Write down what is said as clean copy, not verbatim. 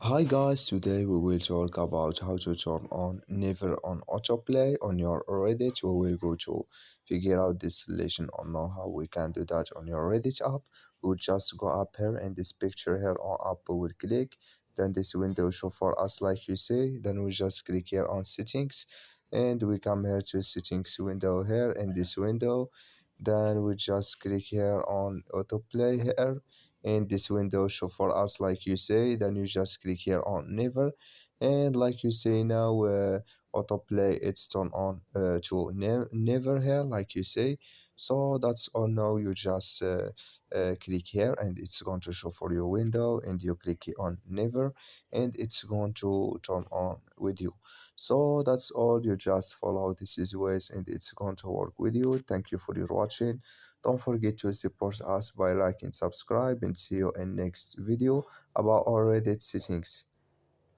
Hi guys, today we will talk about how to turn on never on autoplay on your Reddit. We will go to figure out this solution or know how we can do that on your Reddit app. We'll just go up here in this picture here on app, we will click, then this window show for us like you say, then we just click here on settings and we come here to settings window here in this window, then we just click here on autoplay here and this window show for us like you say, then you just click here on never and like you say now autoplay it's turned on to never here like you say. So that's all. Now you just click here and it's going to show for your window and you click it on never and it's going to turn on with you. So that's all. You just follow these ways and it's going to work with you. Thank you for your watching. Don't forget to support us by liking, subscribe, and see you in next video about our Reddit settings.